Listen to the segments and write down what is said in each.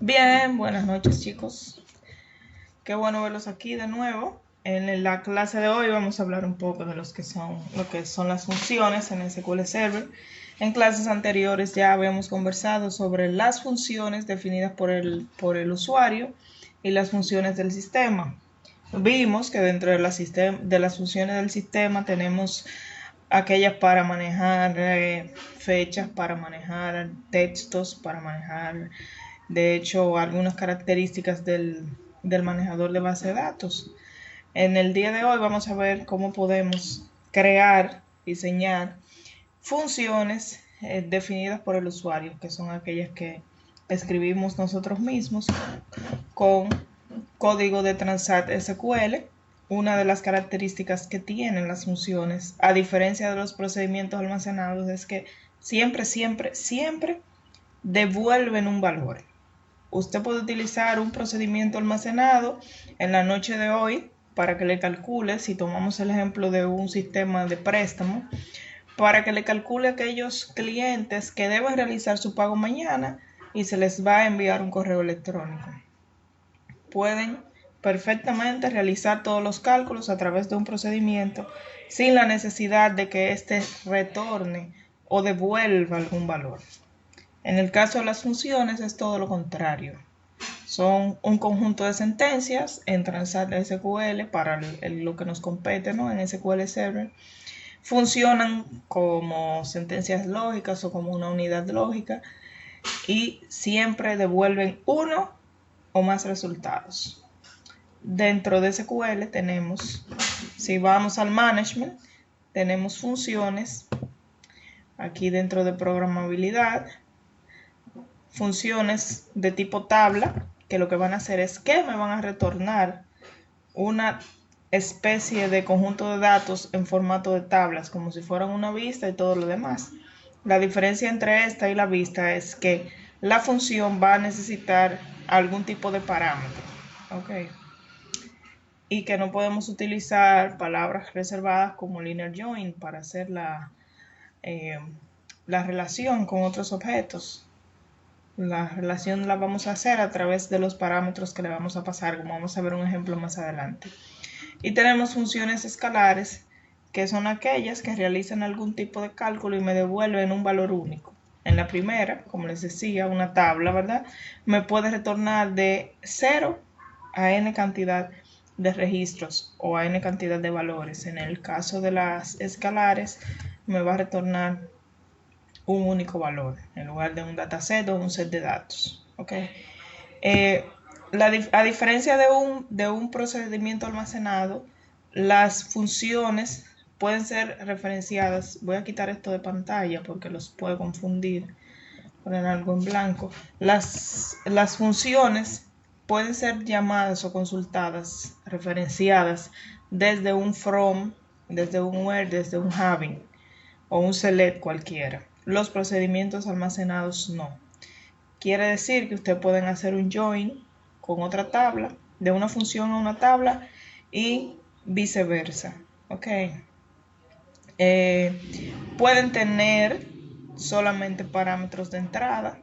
Bien, buenas noches chicos. Qué bueno verlos aquí de nuevo. En la clase de hoy vamos a hablar un poco de lo que son las funciones en SQL Server. En clases anteriores ya habíamos conversado sobre las funciones definidas por el usuario y las funciones del sistema. Vimos que dentro de las funciones del sistema tenemos aquellas para manejar fechas, para manejar textos, para manejar, de hecho, algunas características del manejador de base de datos. En el día de hoy vamos a ver cómo podemos crear, diseñar funciones definidas por el usuario, que son aquellas que escribimos nosotros mismos con código de Transat SQL. Una de las características que tienen las funciones, a diferencia de los procedimientos almacenados, es que siempre devuelven un valor. Usted puede utilizar un procedimiento almacenado en la noche de hoy para que le calcule, si tomamos el ejemplo de un sistema de préstamo, para que le calcule a aquellos clientes que deben realizar su pago mañana y se les va a enviar un correo electrónico. Pueden perfectamente realizar todos los cálculos a través de un procedimiento sin la necesidad de que éste retorne o devuelva algún valor. En el caso de las funciones es todo lo contrario. Son un conjunto de sentencias en Transat SQL para lo que nos compete, ¿no? En SQL Server. Funcionan como sentencias lógicas o como una unidad lógica y siempre devuelven uno o más resultados. Dentro de SQL tenemos, si vamos al management, tenemos funciones. Aquí dentro de programabilidad, funciones de tipo tabla, que lo que van a hacer es que me van a retornar una especie de conjunto de datos en formato de tablas, como si fueran una vista y todo lo demás. La diferencia entre esta y la vista es que la función va a necesitar algún tipo de parámetro, ¿ok? Y que no podemos utilizar palabras reservadas como linear join para hacer eh, la relación con otros objetos. La relación la vamos a hacer a través de los parámetros que le vamos a pasar, como vamos a ver un ejemplo más adelante. Y tenemos funciones escalares, que son aquellas que realizan algún tipo de cálculo y me devuelven un valor único. En la primera, como les decía, una tabla, ¿verdad? Me puede retornar de 0 a n cantidad de registros o a n cantidad de valores. En el caso de las escalares, me va a retornar un único valor en lugar de un dataset o un set de datos. ¿Okay? Eh, a diferencia de un procedimiento almacenado, las funciones pueden ser referenciadas. Voy a quitar esto de pantalla porque los puedo confundir, poner algo en blanco. Las funciones pueden ser llamadas o consultadas, referenciadas desde un from, desde un where, desde un having o un select cualquiera. Los procedimientos almacenados no. Quiere decir que ustedes pueden hacer un join con otra tabla, de una función a una tabla y viceversa. ¿Ok? Pueden tener solamente parámetros de entrada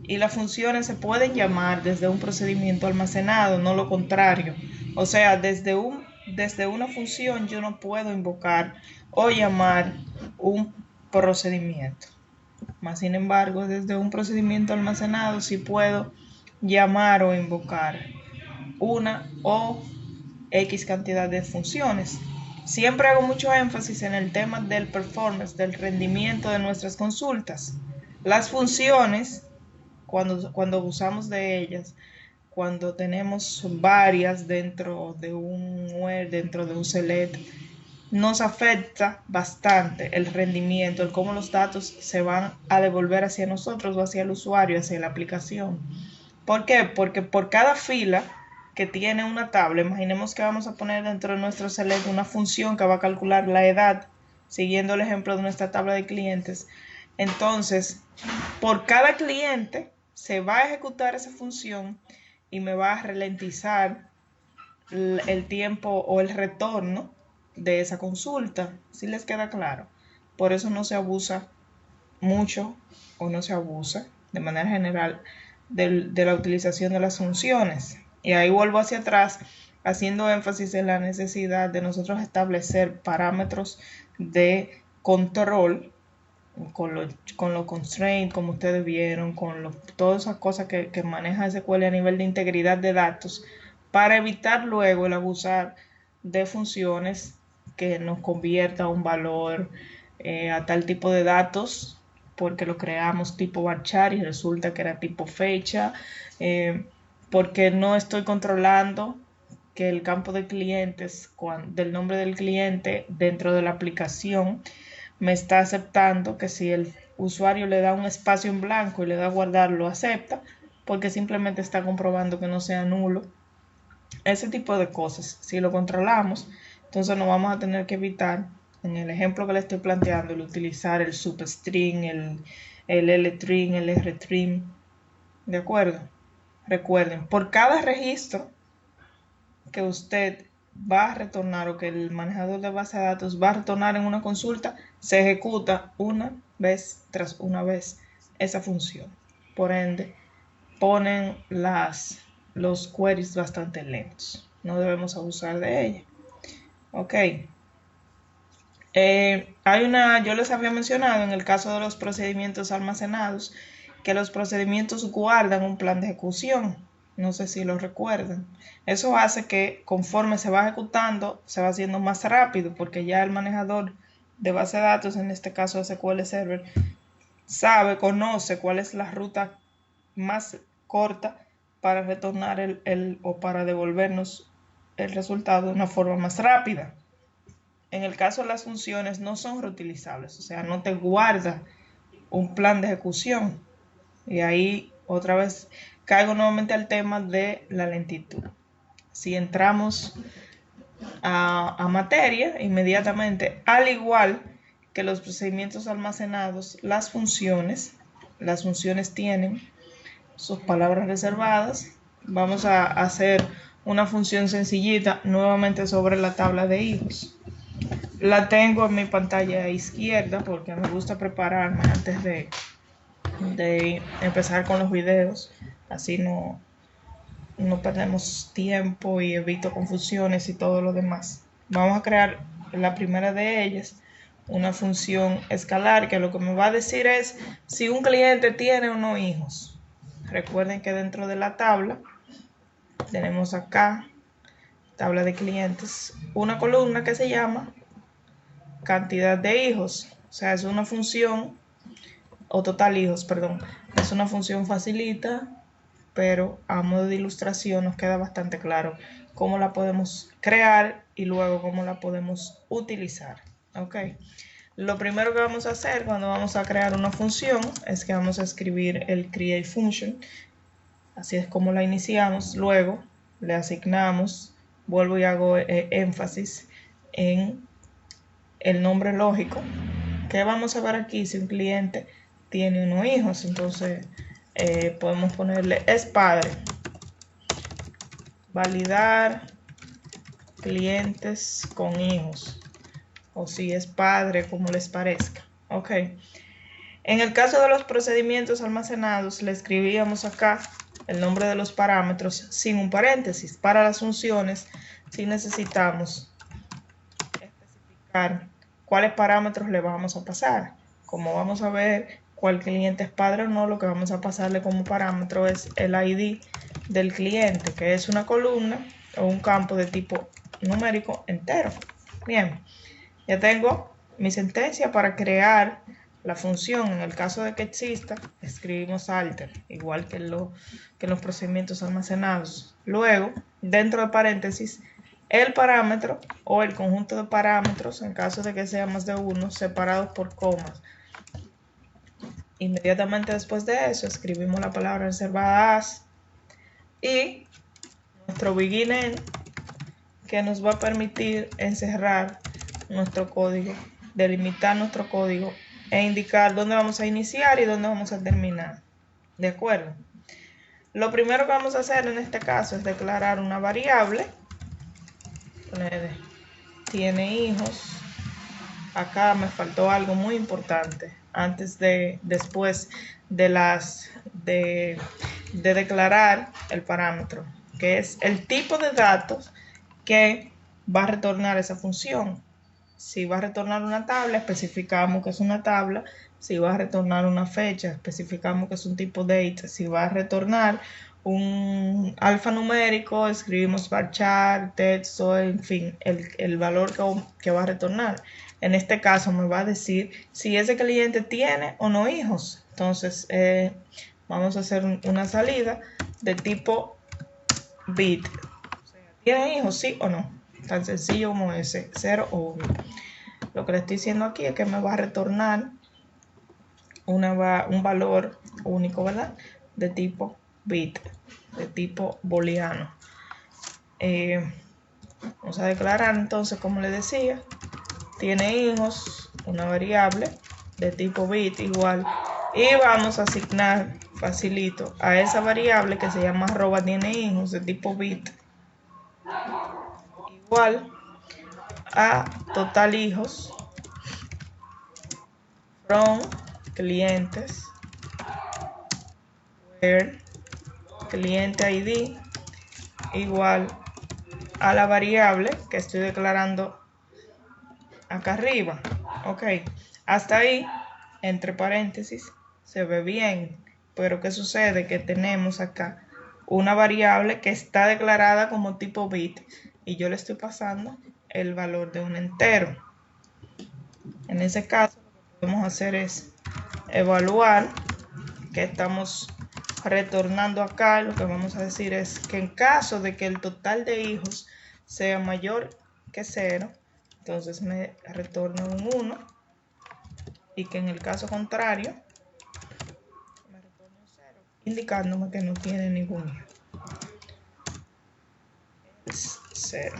y las funciones se pueden llamar desde un procedimiento almacenado, no lo contrario. O sea, desde una función yo no puedo invocar o llamar un procedimiento. Más sin embargo, desde un procedimiento almacenado sí puedo llamar o invocar una o X cantidad de funciones. Siempre hago mucho énfasis en el tema del performance, del rendimiento de nuestras consultas. Las funciones, cuando usamos de ellas, cuando tenemos varias dentro de un where, dentro de un select, nos afecta bastante el rendimiento, el cómo los datos se van a devolver hacia nosotros o hacia el usuario, hacia la aplicación. ¿Por qué? Porque por cada fila que tiene una tabla, imaginemos que vamos a poner dentro de nuestro select una función que va a calcular la edad, siguiendo el ejemplo de nuestra tabla de clientes. Entonces, por cada cliente se va a ejecutar esa función y me va a ralentizar el tiempo o el retorno de esa consulta, si les queda claro. Por eso no se abusa mucho o no se abusa de manera general de la utilización de las funciones. Y ahí vuelvo hacia atrás, haciendo énfasis en la necesidad de nosotros establecer parámetros de control con los constraints, como ustedes vieron, todas esas cosas que maneja SQL a nivel de integridad de datos, para evitar luego el abusar de funciones que nos convierta un valor a tal tipo de datos, porque lo creamos tipo varchar y resulta que era tipo fecha, porque no estoy controlando que el campo de clientes, del nombre del cliente dentro de la aplicación, me está aceptando que si el usuario le da un espacio en blanco y le da a guardar, lo acepta, porque simplemente está comprobando que no sea nulo. Ese tipo de cosas, si lo controlamos, entonces no vamos a tener que evitar, en el ejemplo que le estoy planteando, el utilizar el substring, el lstring, el rstring. ¿De acuerdo? Recuerden, por cada registro que usted va a retornar o que el manejador de base de datos va a retornar en una consulta, se ejecuta una vez tras una vez esa función. Por ende, ponen los queries bastante lentos. No debemos abusar de ella. Ok. Yo les había mencionado en el caso de los procedimientos almacenados que los procedimientos guardan un plan de ejecución. No sé si lo recuerdan. Eso hace que conforme se va ejecutando, se va haciendo más rápido porque ya el manejador de base de datos, en este caso SQL Server, conoce cuál es la ruta más corta para retornar o para devolvernos el resultado de una forma más rápida. En el caso de las funciones no son reutilizables, o sea, no te guarda un plan de ejecución. Y ahí otra vez caigo nuevamente al tema de la lentitud. Si entramos a materia inmediatamente, al igual que los procedimientos almacenados, las funciones tienen sus palabras reservadas. Vamos a hacer una función sencillita nuevamente sobre la tabla de hijos. La tengo en mi pantalla izquierda porque me gusta prepararme antes de empezar con los videos. Así no perdemos tiempo y evito confusiones y todo lo demás. Vamos a crear la primera de ellas, una función escalar, que lo que me va a decir es si un cliente tiene o no hijos. Recuerden que dentro de la tabla tenemos acá, tabla de clientes, una columna que se llama cantidad de hijos. O sea, es una función, o total hijos, perdón. Es una función facilita, pero a modo de ilustración nos queda bastante claro cómo la podemos crear y luego cómo la podemos utilizar. Ok. Lo primero que vamos a hacer cuando vamos a crear una función es que vamos a escribir el create function. Así es como la iniciamos. Luego le asignamos, vuelvo y hago énfasis en el nombre lógico. ¿Qué vamos a ver aquí? Si un cliente tiene unos hijos, entonces podemos ponerle es padre. Validar clientes con hijos. O si es padre, como les parezca. Ok. En el caso de los procedimientos almacenados, le escribíamos acá el nombre de los parámetros sin un paréntesis. Para las funciones, si necesitamos especificar cuáles parámetros le vamos a pasar. Como vamos a ver cuál cliente es padre o no, lo que vamos a pasarle como parámetro es el ID del cliente, que es una columna o un campo de tipo numérico entero. Bien, ya tengo mi sentencia para crear la función. En el caso de que exista, escribimos alter, igual que en los procedimientos almacenados. Luego, dentro de paréntesis, el parámetro o el conjunto de parámetros, en caso de que sea más de uno, separados por comas. Inmediatamente después de eso, escribimos la palabra reservada as y nuestro begin, que nos va a permitir encerrar nuestro código, delimitar nuestro código e indicar dónde vamos a iniciar y dónde vamos a terminar. ¿De acuerdo? Lo primero que vamos a hacer en este caso es declarar una variable. Tiene hijos. Acá me faltó algo muy importante. Después de de declarar el parámetro, que es el tipo de datos que va a retornar esa función. Si va a retornar una tabla, especificamos que es una tabla. Si va a retornar una fecha, especificamos que es un tipo date. Si va a retornar un alfanumérico, escribimos varchar, texto, en fin, el valor que va a retornar. En este caso me va a decir si ese cliente tiene o no hijos. Entonces vamos a hacer una salida de tipo bit. ¿Tiene hijos, sí o no? Tan sencillo como ese, 0 o 1. Lo que le estoy diciendo aquí es que me va a retornar un valor único, ¿verdad? De tipo bit, de tipo booleano. Vamos a declarar entonces, como le decía, tiene hijos, una variable de tipo bit igual, y vamos a asignar facilito a esa variable que se llama arroba tiene hijos de tipo bit igual a total hijos from clientes where cliente ID igual a la variable que estoy declarando acá arriba. Ok, hasta ahí, entre paréntesis, se ve bien. Pero ¿qué sucede? Que tenemos acá una variable que está declarada como tipo bit y yo le estoy pasando el valor de un entero. En ese caso, lo que podemos hacer es evaluar que estamos retornando acá. Lo que vamos a decir es que en caso de que el total de hijos sea mayor que 0, entonces me retorna un 1, y que en el caso contrario me retorna un 0, indicándome que no tiene ningún hijo. Es 0.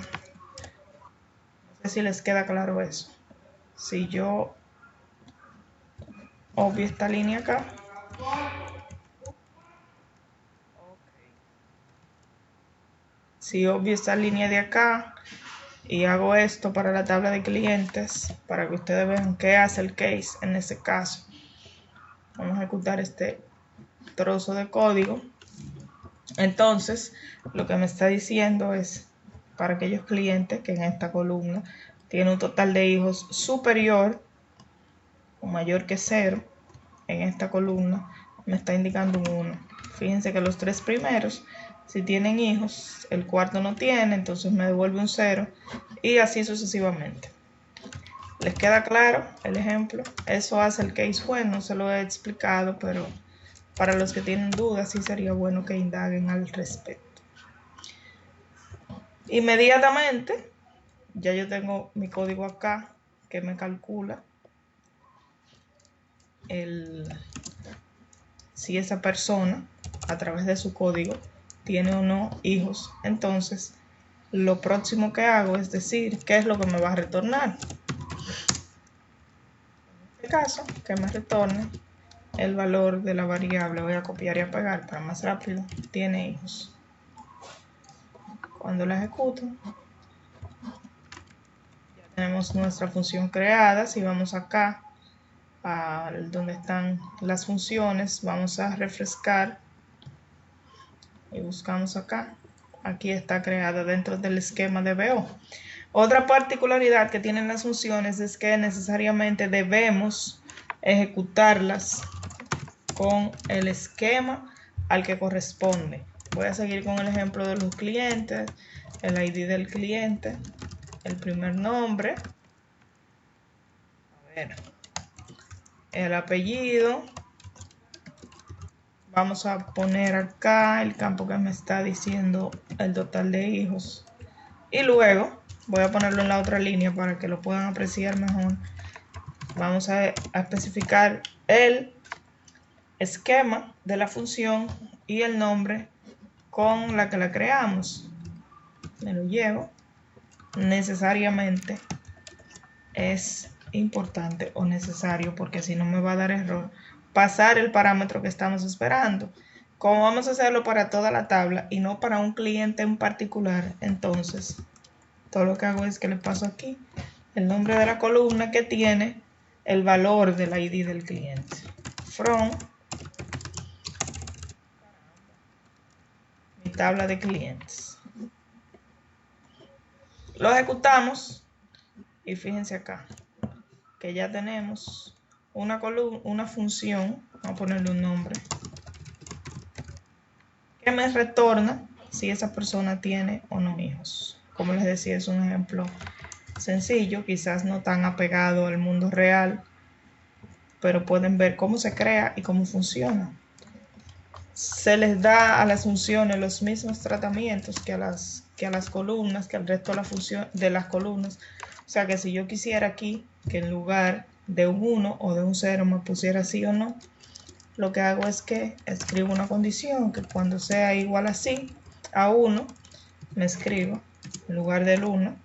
No sé si les queda claro eso. Si yo obvio esta línea acá, si obvio esta línea de acá y hago esto para la tabla de clientes, para que ustedes vean qué hace el case en este caso. Vamos a ejecutar este trozo de código. Entonces, lo que me está diciendo es para aquellos clientes que en esta columna tiene un total de hijos superior o mayor que 0, en esta columna me está indicando un 1. Fíjense que los tres primeros, si tienen hijos, el cuarto no tiene, entonces me devuelve un 0 y así sucesivamente. ¿Les queda claro el ejemplo? Eso hace el case where, no se lo he explicado, pero para los que tienen dudas sí sería bueno que indaguen al respecto. Inmediatamente, ya yo tengo mi código acá que me calcula si esa persona a través de su código tiene o no hijos. Entonces lo próximo que hago es decir qué es lo que me va a retornar. En este caso, que me retorne el valor de la variable. Voy a copiar y a pegar para más rápido. Tiene hijos. Cuando la ejecuto, ya tenemos nuestra función creada. Si vamos acá a donde están las funciones, vamos a refrescar y buscamos acá. Aquí está creada dentro del esquema de BO. Otra particularidad que tienen las funciones es que necesariamente debemos ejecutarlas con el esquema al que corresponde. Voy a seguir con el ejemplo de los clientes, el ID del cliente, el primer nombre, a ver, el apellido. Vamos a poner acá el campo que me está diciendo el total de hijos. Y luego voy a ponerlo en la otra línea para que lo puedan apreciar mejor. Vamos a especificar el esquema de la función y el nombre con la que la creamos. Me lo llevo. Necesariamente es importante o necesario, porque si no me va a dar error, pasar el parámetro que estamos esperando. Como vamos a hacerlo para toda la tabla y no para un cliente en particular, entonces todo lo que hago es que le paso aquí el nombre de la columna que tiene el valor del ID del cliente. From tabla de clientes. Lo ejecutamos y fíjense acá que ya tenemos una función, vamos a ponerle un nombre, que me retorna si esa persona tiene o no hijos. Como les decía, es un ejemplo sencillo, quizás no tan apegado al mundo real, pero pueden ver cómo se crea y cómo funciona. Se les da a las funciones los mismos tratamientos que a las columnas, que al resto de las columnas. O sea que si yo quisiera aquí que en lugar de un 1 o de un 0 me pusiera sí o no, lo que hago es que escribo una condición que cuando sea igual a sí, a 1, me escribo en lugar del 1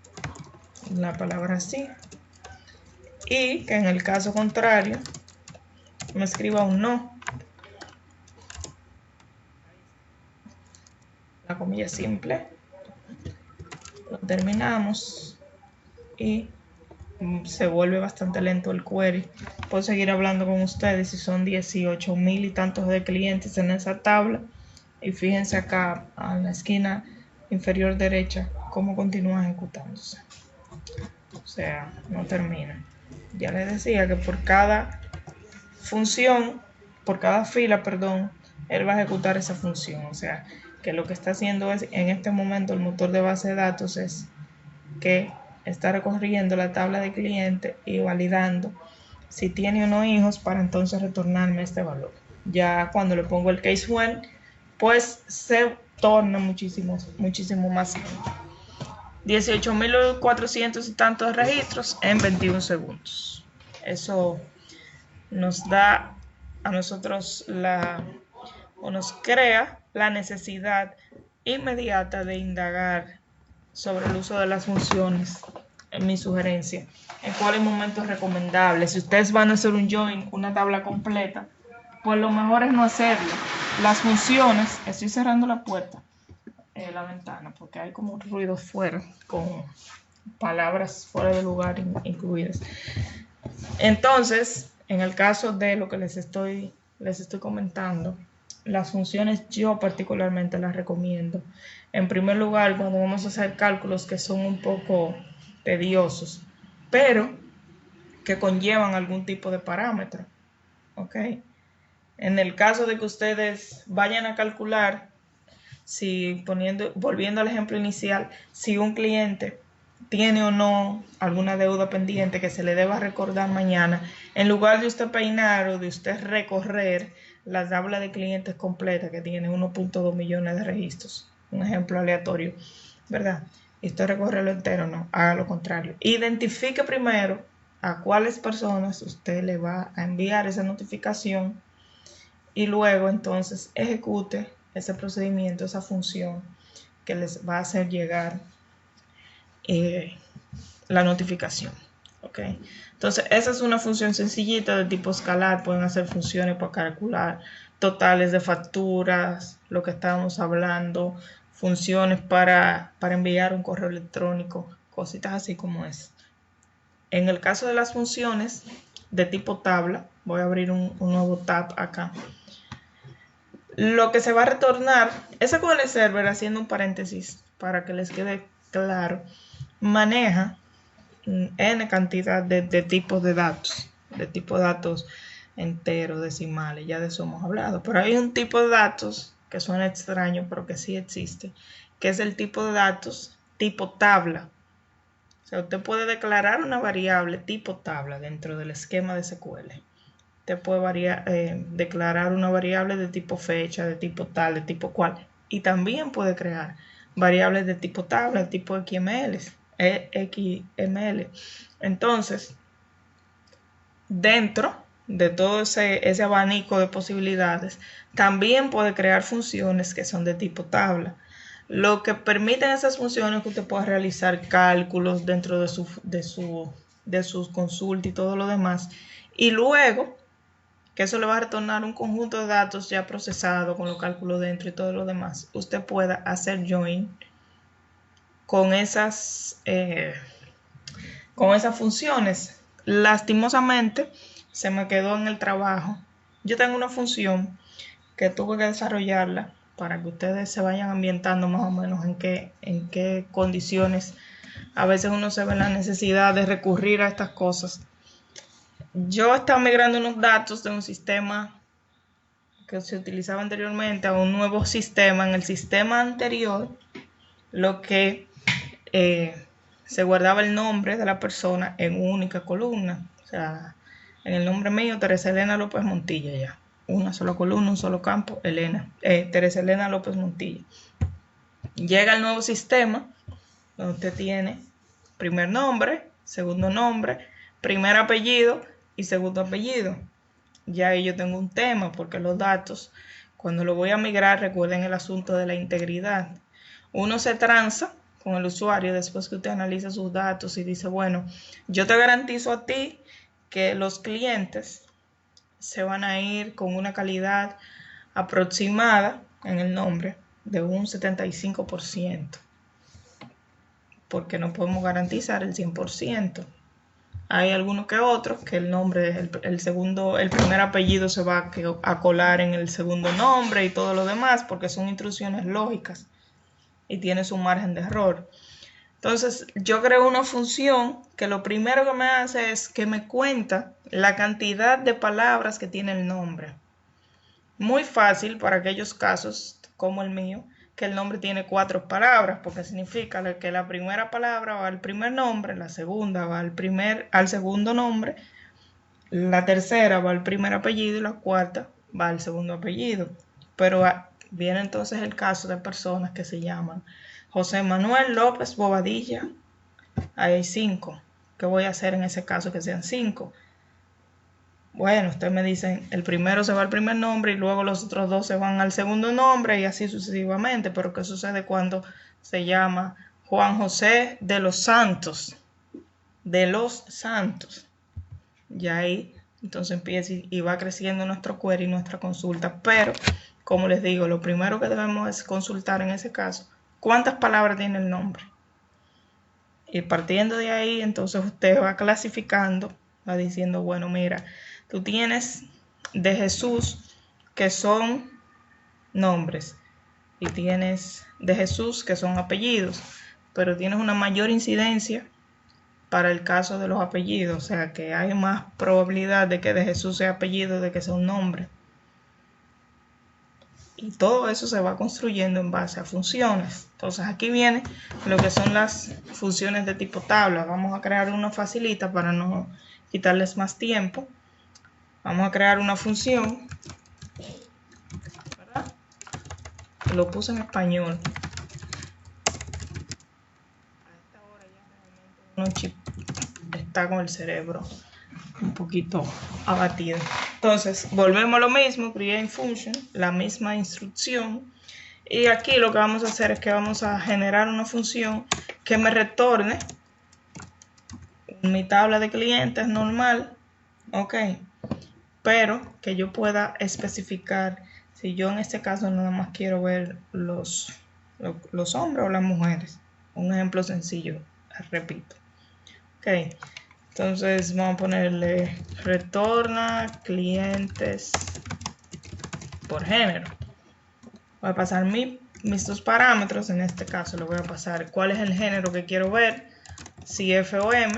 la palabra sí, y que en el caso contrario me escriba un no, la comilla simple, lo terminamos y se vuelve bastante lento el query. Puedo seguir hablando con ustedes si son 18,000 y tantos de clientes en esa tabla. Y fíjense acá en la esquina inferior derecha cómo continúa ejecutándose. O sea, no termina. Ya les decía que por cada función, por cada fila, perdón, él va a ejecutar esa función. O sea, que lo que está haciendo es, en este momento, el motor de base de datos es que está recorriendo la tabla de clientes y validando si tiene o no hijos para entonces retornarme este valor. Ya cuando le pongo el case when, pues se torna muchísimo más lento. 18,400 y tantos registros en 21 segundos. Eso nos da a nosotros o nos crea la necesidad inmediata de indagar sobre el uso de las funciones. En mi sugerencia, en cuáles momentos recomendables. Si ustedes van a hacer un join, una tabla completa, pues lo mejor es no hacerlo. Las funciones, estoy cerrando la puerta, la ventana, porque hay como ruido fuera, con palabras fuera de lugar incluidas. Entonces, en el caso de lo que les estoy comentando, las funciones yo particularmente las recomiendo. En primer lugar, cuando vamos a hacer cálculos que son un poco tediosos, pero que conllevan algún tipo de parámetro. ¿Ok? En el caso de que ustedes vayan a calcular, volviendo al ejemplo inicial, si un cliente tiene o no alguna deuda pendiente que se le deba recordar mañana, en lugar de usted peinar o de usted recorrer la tabla de clientes completa que tiene 1.2 millones de registros, un ejemplo aleatorio, ¿verdad? Y usted recorre lo entero, no, haga lo contrario. Identifique primero a cuáles personas usted le va a enviar esa notificación y luego entonces ejecute ese procedimiento, esa función que les va a hacer llegar la notificación. ¿Ok? Entonces, esa es una función sencillita de tipo escalar. Pueden hacer funciones para calcular totales de facturas, lo que estábamos hablando, funciones para enviar un correo electrónico, cositas así como es. En el caso de las funciones de tipo tabla, voy a abrir un nuevo tab acá. Lo que se va a retornar, SQL Server, haciendo un paréntesis para que les quede claro, maneja n cantidad de tipos de datos enteros, decimales, ya de eso hemos hablado. Pero hay un tipo de datos que suena extraño, pero que sí existe, que es el tipo de datos tipo tabla. O sea, usted puede declarar una variable tipo tabla dentro del esquema de SQL. Usted puede declarar una variable de tipo fecha, de tipo tal, de tipo cual. Y también puede crear variables de tipo tabla, de tipo XML. Entonces, dentro de todo ese abanico de posibilidades, también puede crear funciones que son de tipo tabla. Lo que permiten esas funciones es que usted pueda realizar cálculos dentro de sus consultas y todo lo demás. Y luego, que eso le va a retornar un conjunto de datos ya procesado con los cálculos dentro y todo lo demás, usted pueda hacer join con esas funciones. Lastimosamente se me quedó en el trabajo. Yo tengo una función que tuve que desarrollarla para que ustedes se vayan ambientando más o menos en qué condiciones a veces uno se ve en la necesidad de recurrir a estas cosas. Yo estaba migrando unos datos de un sistema que se utilizaba anteriormente a un nuevo sistema. En el sistema anterior, lo que se guardaba el nombre de la persona en única columna. O sea, en el nombre mío, Teresa Elena López Montilla, ya. Una sola columna, un solo campo, Teresa Elena López Montilla. Llega el nuevo sistema, donde usted tiene primer nombre, segundo nombre, primer apellido y segundo apellido. Ya ahí yo tengo un tema, porque los datos, cuando lo voy a migrar, recuerden el asunto de la integridad. Uno se transa con el usuario después que usted analiza sus datos y dice, bueno, yo te garantizo a ti que los clientes se van a ir con una calidad aproximada en el nombre de un 75%, porque no podemos garantizar el 100%. Hay algunos que otros que el nombre, el primer apellido se va a colar en el segundo nombre y todo lo demás, porque son instrucciones lógicas y tiene su margen de error. Entonces, yo creo una función que lo primero que me hace es que me cuenta la cantidad de palabras que tiene el nombre. Muy fácil para aquellos casos como el mío, que el nombre tiene 4 palabras, porque significa que la primera palabra va al primer nombre, la segunda va al segundo nombre, la tercera va al primer apellido y la cuarta va al segundo apellido. Pero viene entonces el caso de personas que se llaman José Manuel López Bobadilla. Ahí hay 5. ¿Qué voy a hacer en ese caso que sean 5? Bueno, ustedes me dicen, el primero se va al primer nombre y luego los otros 2 se van al segundo nombre y así sucesivamente. Pero ¿qué sucede cuando se llama Juan José de los Santos? De los Santos. Ya ahí entonces empieza y va creciendo nuestro query y nuestra consulta. Pero, como les digo, lo primero que debemos es consultar en ese caso, ¿cuántas palabras tiene el nombre? Y partiendo de ahí, entonces usted va clasificando, va diciendo, bueno, mira, tú tienes de Jesús que son nombres y tienes de Jesús que son apellidos, pero tienes una mayor incidencia para el caso de los apellidos, o sea que hay más probabilidad de que de Jesús sea apellido de que sea un nombre. Y todo eso se va construyendo en base a funciones. Entonces aquí viene lo que son las funciones de tipo tabla. Vamos a crear una facilita para no quitarles más tiempo. Vamos a crear una función, ¿verdad? Lo puse en español. A esta hora ya realmente uno está con el cerebro un poquito abatido. Entonces, volvemos a lo mismo, create function, la misma instrucción. Y aquí lo que vamos a hacer es que vamos a generar una función que me retorne mi tabla de clientes normal, ok, pero que yo pueda especificar si yo en este caso nada más quiero ver los hombres o las mujeres. Un ejemplo sencillo, repito. Ok, entonces vamos a ponerle retorna clientes por género. Voy a pasar mis 2 parámetros. En este caso le voy a pasar cuál es el género que quiero ver, si F o M,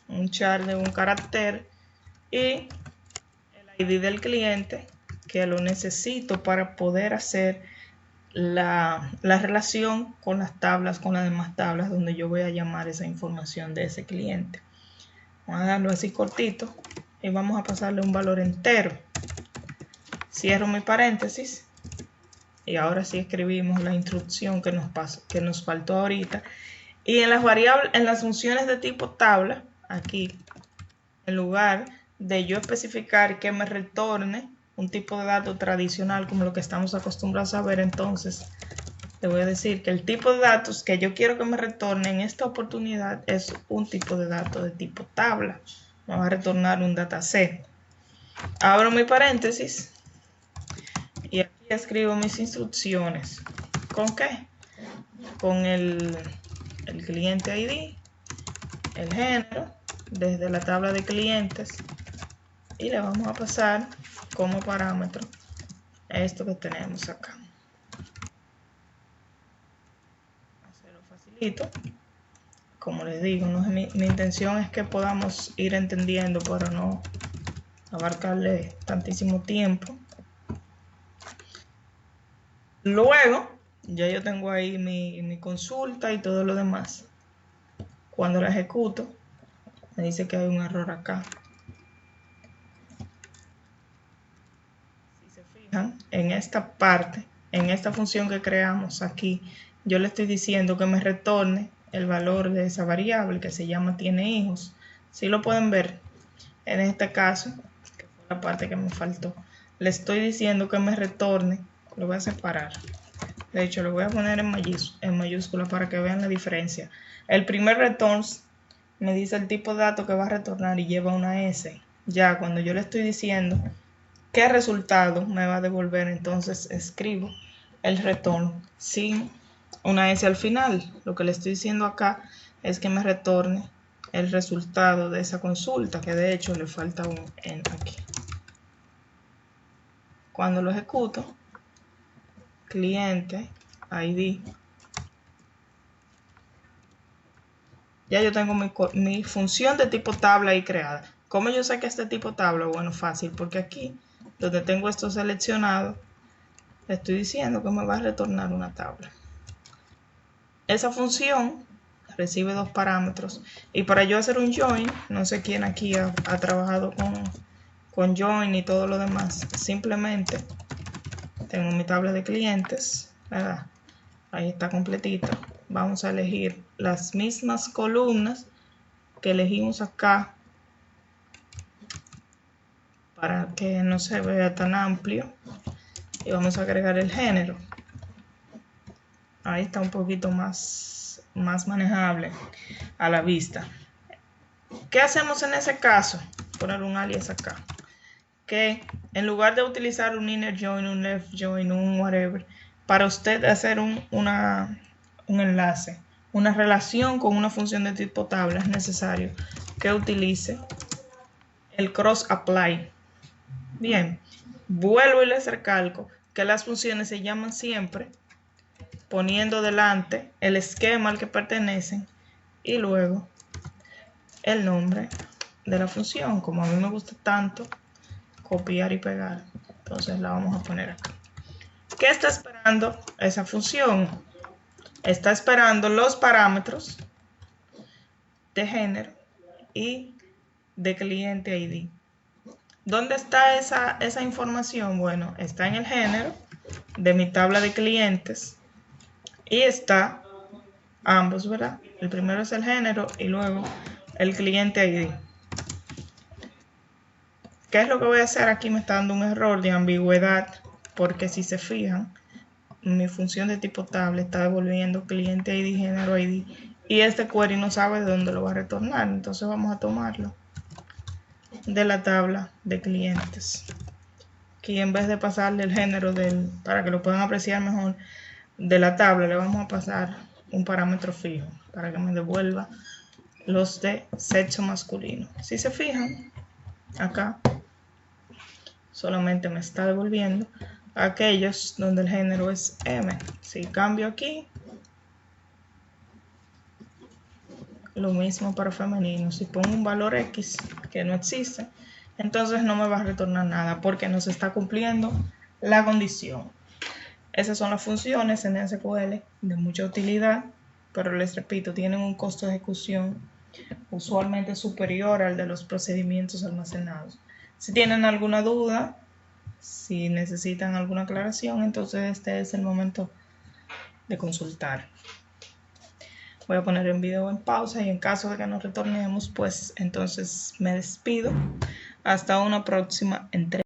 un char de un carácter y el ID del cliente que lo necesito para poder hacer la relación con las tablas, con las demás tablas donde yo voy a llamar esa información de ese cliente. Vamos a darlo así cortito y vamos a pasarle un valor entero. Cierro mi paréntesis y ahora sí escribimos la instrucción que nos faltó ahorita. Y en las variables, en las funciones de tipo tabla, aquí, en lugar de yo especificar que me retorne un tipo de dato tradicional como lo que estamos acostumbrados a ver, entonces le voy a decir que el tipo de datos que yo quiero que me retorne en esta oportunidad es un tipo de datos de tipo tabla. Me va a retornar un dataset. Abro mi paréntesis y aquí escribo mis instrucciones. ¿Con qué? Con el cliente ID, el género, desde la tabla de clientes, y le vamos a pasar como parámetro esto que tenemos acá. facilito. Como les digo, no es mi intención es que podamos ir entendiendo para no abarcarle tantísimo tiempo. Luego, ya yo tengo ahí mi consulta y todo lo demás. Cuando la ejecuto, me dice que hay un error acá. Si se fijan, en esta parte, en esta función que creamos aquí, yo le estoy diciendo que me retorne el valor de esa variable que se llama tiene hijos. Si lo pueden ver, en este caso, que fue la parte que me faltó, le estoy diciendo que me retorne, lo voy a separar. De hecho, lo voy a poner en mayúscula para que vean la diferencia. El primer return me dice el tipo de dato que va a retornar y lleva una S. Ya cuando yo le estoy diciendo qué resultado me va a devolver, entonces escribo el return sin una S al final. Lo que le estoy diciendo acá es que me retorne el resultado de esa consulta, que de hecho le falta un N aquí. Cuando lo ejecuto, cliente ID, ya yo tengo mi función de tipo tabla ahí creada. ¿Cómo yo sé que este tipo tabla? Bueno, fácil, porque aquí donde tengo esto seleccionado, le estoy diciendo que me va a retornar una tabla. Esa función recibe dos parámetros, y para yo hacer un join, no sé quién aquí ha trabajado con join y todo lo demás, simplemente tengo mi tabla de clientes, ¿verdad? Ahí está completita. Vamos a elegir las mismas columnas que elegimos acá para que no se vea tan amplio, y vamos a agregar el género. Ahí está un poquito más manejable a la vista. ¿Qué hacemos en ese caso? Poner un alias acá, que en lugar de utilizar un inner join, un left join, un whatever, para usted hacer un enlace, una relación con una función de tipo tabla, es necesario que utilice el cross apply. Bien, vuelvo y les recalco que las funciones se llaman siempre poniendo delante el esquema al que pertenecen y luego el nombre de la función. Como a mí me gusta tanto copiar y pegar, entonces la vamos a poner acá. ¿Qué está esperando esa función? Está esperando los parámetros de género y de cliente ID. ¿Dónde está esa información? Bueno, está en el género de mi tabla de clientes y está ambos, ¿verdad? El primero es el género y luego el cliente ID. ¿Qué es lo que voy a hacer? Aquí me está dando un error de ambigüedad, porque si se fijan, mi función de tipo tabla está devolviendo cliente ID, género ID, y este query no sabe de dónde lo va a retornar. Entonces vamos a tomarlo de la tabla de clientes. Aquí en vez de pasarle el género para que lo puedan apreciar mejor, de la tabla le vamos a pasar un parámetro fijo para que me devuelva los de sexo masculino. Si se fijan, acá solamente me está devolviendo aquellos donde el género es M. Si cambio aquí, lo mismo para femenino. Si pongo un valor X que no existe, entonces no me va a retornar nada porque no se está cumpliendo la condición. Esas son las funciones en SQL de mucha utilidad, pero les repito, tienen un costo de ejecución usualmente superior al de los procedimientos almacenados. Si tienen alguna duda, si necesitan alguna aclaración, entonces este es el momento de consultar. Voy a poner el video en pausa y en caso de que no retornemos, pues entonces me despido. Hasta una próxima entrega.